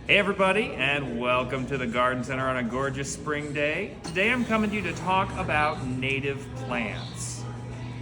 Hey everybody, and welcome to the Garden Center on a gorgeous spring day. Today I'm coming to you to talk about native plants.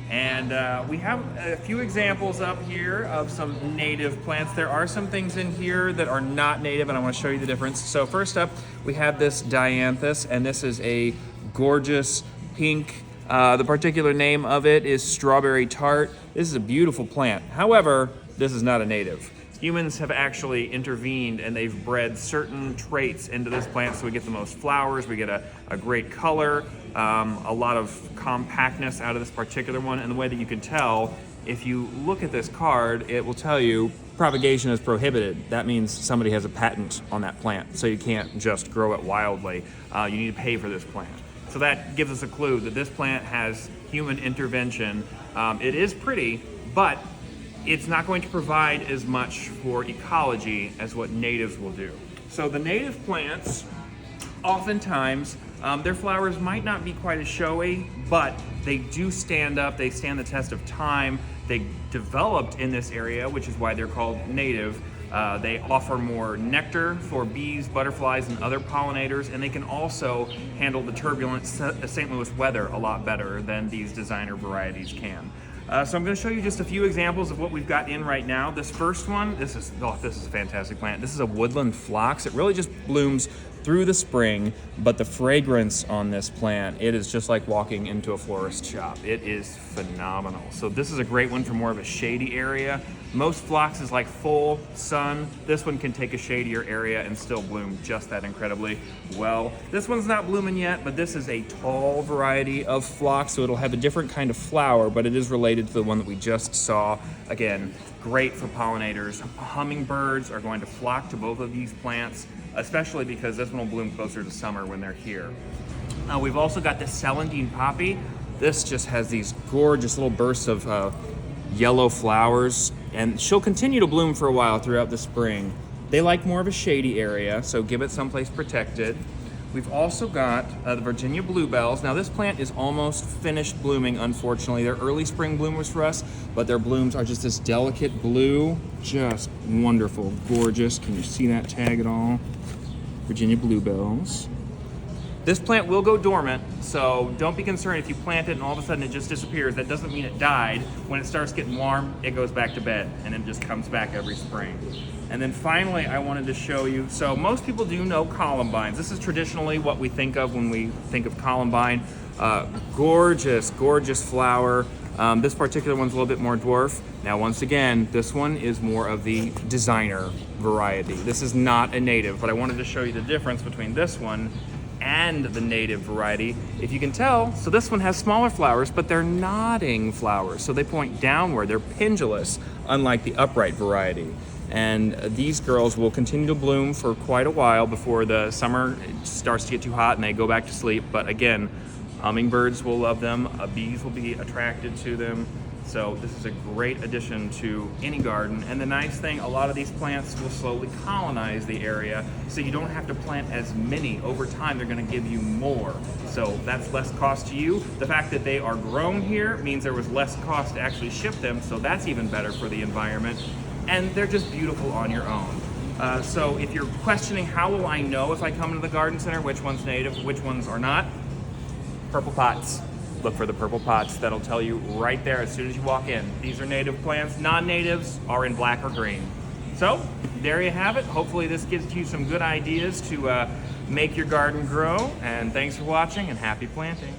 And we have a few examples up here of some native plants. There are some things in here that are not native, and I want to show you the difference. So first up, we have this dianthus, and this is a gorgeous pink. The particular name of it is strawberry tart. This is a beautiful plant. However, this is not a native. Humans have actually intervened and they've bred certain traits into this plant so we get the most flowers, we get a great color, a lot of compactness out of this particular one. And the way that you can tell, if you look at this card, it will tell you propagation is prohibited. That means somebody has a patent on that plant, so you can't just grow it wildly. You need to pay for this plant. So that gives us a clue that this plant has human intervention. It is pretty, but it's not going to provide as much for ecology as what natives will do. So the native plants, oftentimes, their flowers might not be quite as showy, but they do stand up, they stand the test of time. They developed in this area, which is why they're called native. They offer more nectar for bees, butterflies, and other pollinators, and they can also handle the turbulent St. Louis weather a lot better than these designer varieties can. So I'm going to show you just a few examples of what we've got in right now. This first one, this is a fantastic plant. This is a woodland phlox. It really just blooms through the spring, but the fragrance on this plant, it is just like walking into a florist shop. It is phenomenal. So this is a great one for more of a shady area. Most phloxes like full sun. This one can take a shadier area and still bloom just that incredibly well. This one's not blooming yet, but this is a tall variety of phlox, so it'll have a different kind of flower, but it is related to the one that we just saw. Again, great for pollinators. Hummingbirds are going to flock to both of these plants, especially because this one will bloom closer to summer when they're here. We've also got the celandine poppy. This just has these gorgeous little bursts of yellow flowers, and she'll continue to bloom for a while throughout the spring. They like more of a shady area, so give it someplace protected. We've also got the Virginia bluebells. Now this plant is almost finished blooming, unfortunately. They're early spring bloomers for us, but their blooms are just this delicate blue, just wonderful, gorgeous. Can you see that tag at all? Virginia bluebells. This plant will go dormant, so don't be concerned if you plant it and all of a sudden it just disappears. That doesn't mean it died. When it starts getting warm, it goes back to bed and it just comes back every spring. And then finally, I wanted to show you, so most people do know columbines. This is traditionally what we think of when we think of columbine. Gorgeous, gorgeous flower. This particular one's a little bit more dwarf. Now, once again, this one is more of the designer variety. This is not a native, but I wanted to show you the difference between this one and the native variety. If you can tell, so this one has smaller flowers, but they're nodding flowers. So they point downward, they're pendulous, unlike the upright variety. And these girls will continue to bloom for quite a while before the summer starts to get too hot and they go back to sleep. But again, hummingbirds will love them, bees will be attracted to them. So this is a great addition to any garden. And the nice thing, a lot of these plants will slowly colonize the area, so you don't have to plant as many. Over time, they're gonna give you more. So that's less cost to you. The fact that they are grown here means there was less cost to actually ship them, so that's even better for the environment. And they're just beautiful on your own. So if you're questioning how will I know if I come into the garden center, which one's native, which ones are not, purple pots. Look for the purple pots. That'll tell you right there as soon as you walk in. These are native plants. Non-natives are in black or green. So there you have it. Hopefully this gives you some good ideas to make your garden grow. And thanks for watching and happy planting.